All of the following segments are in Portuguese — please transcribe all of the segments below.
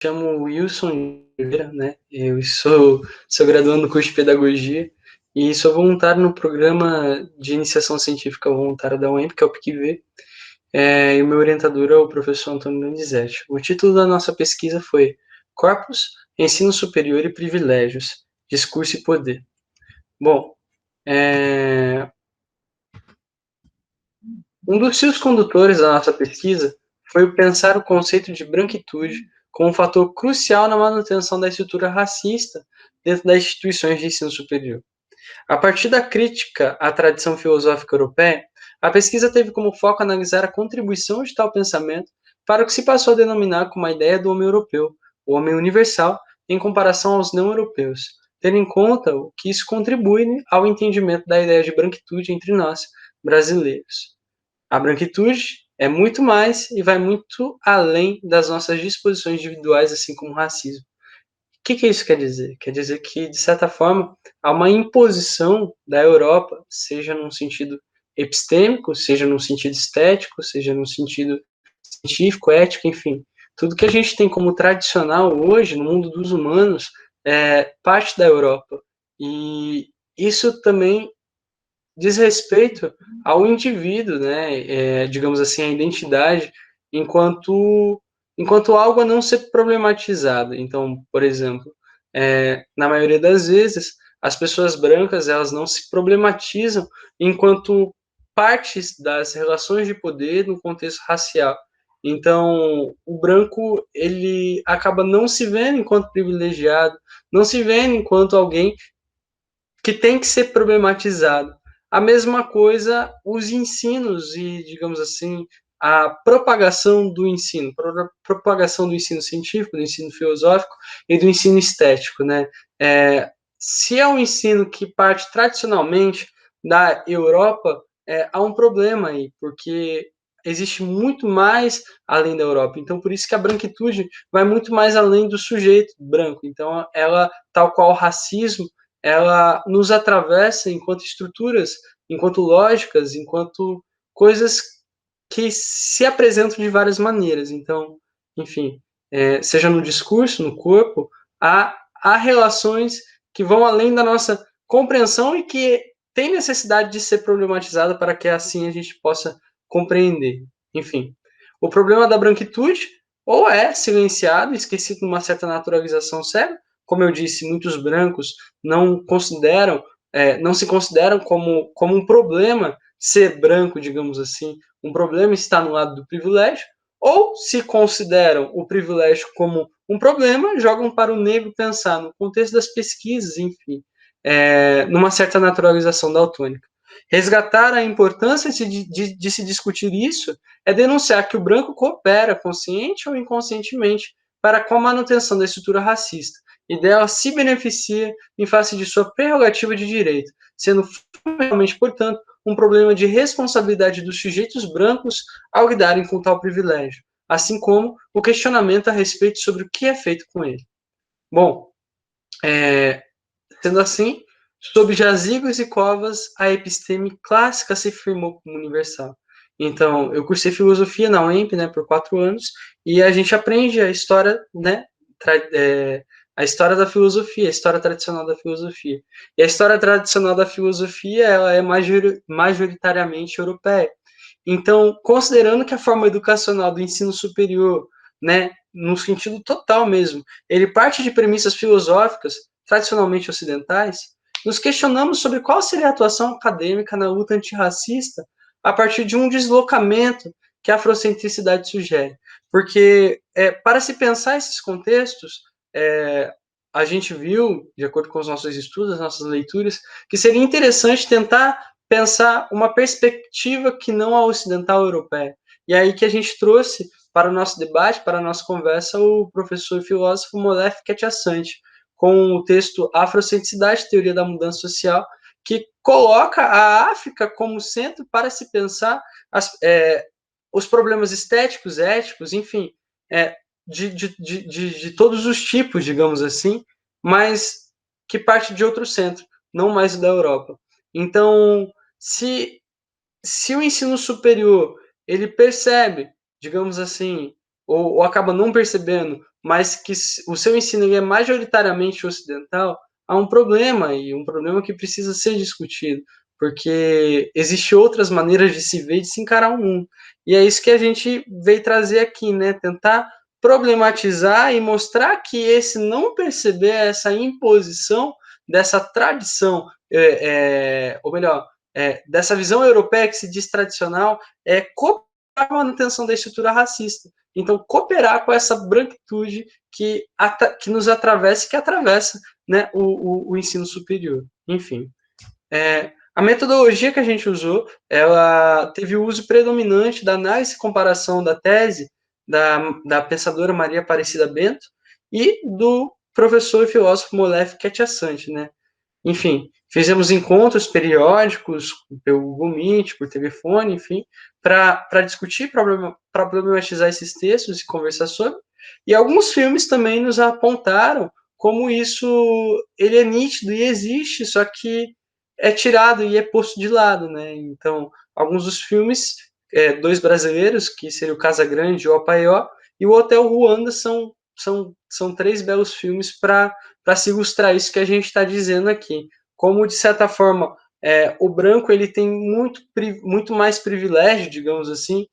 chamo Wilson Oliveira, né? Eu sou graduando no curso de Pedagogia e sou voluntário no programa de iniciação científica voluntária da UEMP, que é o PIQV, e o meu orientador é o professor Antônio Donizete. O título da nossa pesquisa foi Corpus, Ensino Superior e Privilégios, Discurso e Poder. Bom, um dos fios condutores da nossa pesquisa foi o pensar o conceito de branquitude como um fator crucial na manutenção da estrutura racista dentro das instituições de ensino superior. A partir da crítica à tradição filosófica europeia, a pesquisa teve como foco analisar a contribuição de tal pensamento para o que se passou a denominar como a ideia do homem europeu, o homem universal, em comparação aos não-europeus, tendo em conta o que isso contribui ao entendimento da ideia de branquitude entre nós, brasileiros. A branquitude é muito mais e vai muito além das nossas disposições individuais, assim como o racismo. O que isso quer dizer? Quer dizer que, de certa forma, há uma imposição da Europa, seja num sentido epistêmico, seja num sentido estético, seja num sentido científico, ético, enfim. Tudo que a gente tem como tradicional hoje no mundo dos humanos é parte da Europa. E isso também diz respeito ao indivíduo, né? Digamos assim, a identidade, enquanto algo a não ser problematizado. Então, por exemplo, na maioria das vezes, as pessoas brancas elas não se problematizam enquanto partes das relações de poder no contexto racial. Então, o branco ele acaba não se vendo enquanto privilegiado, não se vendo enquanto alguém que tem que ser problematizado. A mesma coisa os ensinos e, digamos assim, a propagação do ensino, propagação do ensino científico, do ensino filosófico e do ensino estético, né? Se é um ensino que parte tradicionalmente da Europa, há um problema aí, porque existe muito mais além da Europa. Então, por isso que a branquitude vai muito mais além do sujeito branco. Então, ela, tal qual o racismo, ela nos atravessa enquanto estruturas, enquanto lógicas, enquanto coisas que se apresentam de várias maneiras. Então, enfim, seja no discurso, no corpo, há relações que vão além da nossa compreensão e que tem necessidade de ser problematizada para que assim a gente possa compreender. Enfim, o problema da branquitude ou é silenciado, esquecido numa certa naturalização séria, como eu disse, muitos brancos não consideram, não se consideram como um problema ser branco, digamos assim, um problema está no lado do privilégio, ou se consideram o privilégio como um problema, jogam para o negro pensar no contexto das pesquisas, enfim, numa certa naturalização daltônica. Resgatar a importância de se discutir isso é denunciar que o branco coopera, consciente ou inconscientemente, para com a manutenção da estrutura racista, e dela se beneficia em face de sua prerrogativa de direito, sendo fundamentalmente, portanto, um problema de responsabilidade dos sujeitos brancos ao lidarem com tal privilégio, assim como o questionamento a respeito sobre o que é feito com ele. Bom, sendo assim, sob jazigos e covas, a episteme clássica se firmou como universal. Então, eu cursei filosofia na UEMP, né, por 4 anos, e a gente aprende a história, né, a história da filosofia, a história tradicional da filosofia. E a história tradicional da filosofia, ela é majoritariamente europeia. Então, considerando que a forma educacional do ensino superior, né, no sentido total mesmo, ele parte de premissas filosóficas tradicionalmente ocidentais, nos questionamos sobre qual seria a atuação acadêmica na luta antirracista a partir de um deslocamento que a afrocentricidade sugere. Porque, para se pensar esses contextos, a gente viu, de acordo com os nossos estudos, as nossas leituras, que seria interessante tentar pensar uma perspectiva que não a ocidental europeia. E aí que a gente trouxe para o nosso debate, para a nossa conversa, o professor e filósofo Molefe Ketchassante, com o texto Afrocentricidade, Teoria da Mudança Social, que coloca a África como centro para se pensar os problemas estéticos, éticos, enfim, de todos os tipos, digamos assim, mas que parte de outro centro, não mais da Europa. Então, se o ensino superior ele percebe, digamos assim, ou acaba não percebendo mas que o seu ensino ele é majoritariamente ocidental, há um problema, e um problema que precisa ser discutido, porque existem outras maneiras de se ver e de se encarar o mundo. E é isso que a gente veio trazer aqui, né? Tentar problematizar e mostrar que esse não perceber essa imposição dessa tradição, ou melhor, dessa visão europeia que se diz tradicional, é copiar a manutenção da estrutura racista. Então, cooperar com essa branquitude que nos atravessa e que atravessa, né, o ensino superior. Enfim, a metodologia que a gente usou, ela teve o uso predominante da análise e comparação da tese da pensadora Maria Aparecida Bento e do professor e filósofo Molefe Ketchassante, né? Enfim, fizemos encontros periódicos pelo Google Meet, por telefone, enfim, para discutir, para problematizar esses textos e conversar sobre. E alguns filmes também nos apontaram como isso ele é nítido e existe, só que é tirado e é posto de lado, né? Então, alguns dos filmes, dois brasileiros, que seria o Casa Grande e o Apaió, e o Hotel Ruanda são três belos filmes para se ilustrar isso que a gente está dizendo aqui. Como, de certa forma, o branco ele tem muito mais privilégio, digamos assim,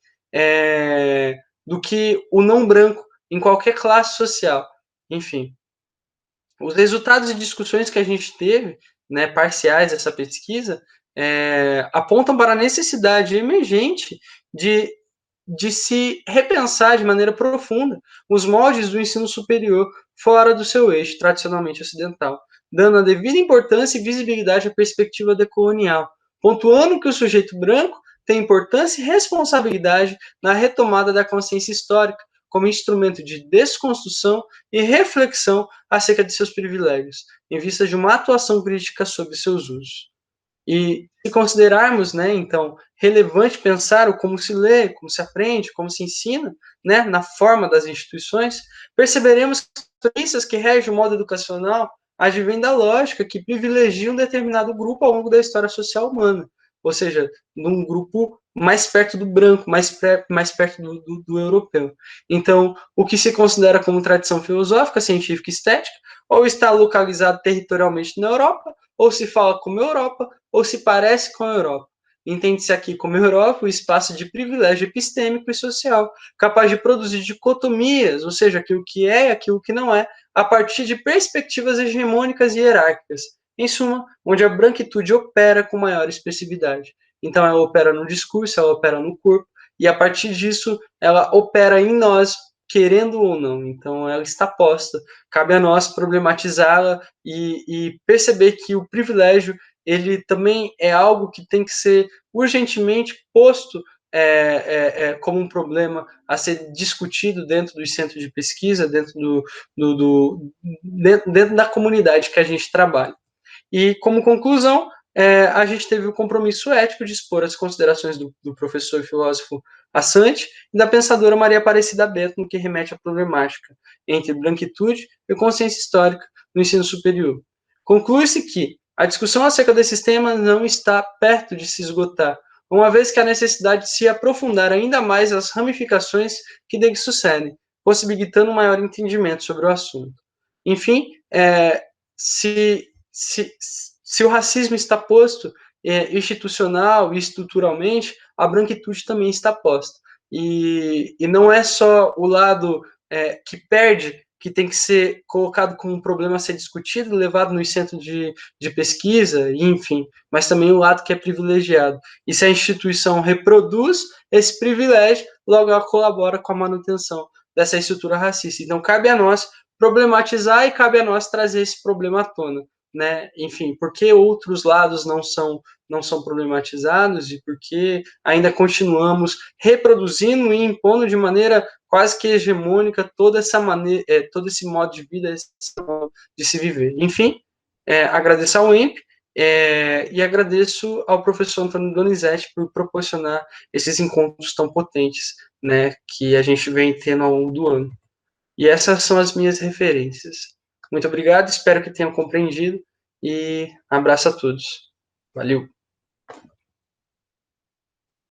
do que o não branco em qualquer classe social. Enfim, os resultados e discussões que a gente teve, né, parciais dessa pesquisa, apontam para a necessidade emergente de se repensar de maneira profunda os moldes do ensino superior fora do seu eixo tradicionalmente ocidental, dando a devida importância e visibilidade à perspectiva decolonial, pontuando que o sujeito branco tem importância e responsabilidade na retomada da consciência histórica como instrumento de desconstrução e reflexão acerca de seus privilégios, em vista de uma atuação crítica sobre seus usos. E se considerarmos, né, então, relevante pensar o como se lê, como se aprende, como se ensina, né, na forma das instituições, perceberemos que as premissas que regem o modo educacional advêm da lógica que privilegia um determinado grupo ao longo da história social humana, ou seja, num grupo mais perto do branco, mais perto do europeu. Então, o que se considera como tradição filosófica, científica e estética, ou está localizado territorialmente na Europa, ou se fala como Europa, ou se parece com a Europa. Entende-se aqui como Europa o espaço de privilégio epistêmico e social, capaz de produzir dicotomias, ou seja, aquilo que é e aquilo que não é, a partir de perspectivas hegemônicas e hierárquicas. Em suma, onde a branquitude opera com maior expressividade. Então, ela opera no discurso, ela opera no corpo, e a partir disso, ela opera em nós, querendo ou não. Então, ela está posta. Cabe a nós problematizá-la e perceber que o privilégio ele também é algo que tem que ser urgentemente posto como um problema a ser discutido dentro dos centros de pesquisa, dentro da comunidade que a gente trabalha. E, como conclusão, a gente teve o compromisso ético de expor as considerações do professor e filósofo Assante e da pensadora Maria Aparecida Bento no que remete à problemática entre branquitude e consciência histórica no ensino superior. Conclui-se que a discussão acerca desses temas não está perto de se esgotar, uma vez que há necessidade de se aprofundar ainda mais as ramificações que dele sucedem, possibilitando um maior entendimento sobre o assunto. Enfim, se o racismo está posto institucional e estruturalmente, a branquitude também está posta. E não é só o lado que perde que tem que ser colocado como um problema a ser discutido, levado nos centros de pesquisa, enfim, mas também o lado que é privilegiado. E se a instituição reproduz esse privilégio, logo ela colabora com a manutenção dessa estrutura racista. Então, cabe a nós problematizar e cabe a nós trazer esse problema à tona, né? Enfim, por que outros lados não são problematizados e por que ainda continuamos reproduzindo e impondo de maneira quase que hegemônica toda essa maneira, todo esse modo de vida, esse modo de se viver. Enfim, agradeço ao EMP e agradeço ao professor Antônio Donizete por proporcionar esses encontros tão potentes, né, que a gente vem tendo ao longo do ano. E essas são as minhas referências. Muito obrigado, espero que tenham compreendido e abraço a todos. Valeu!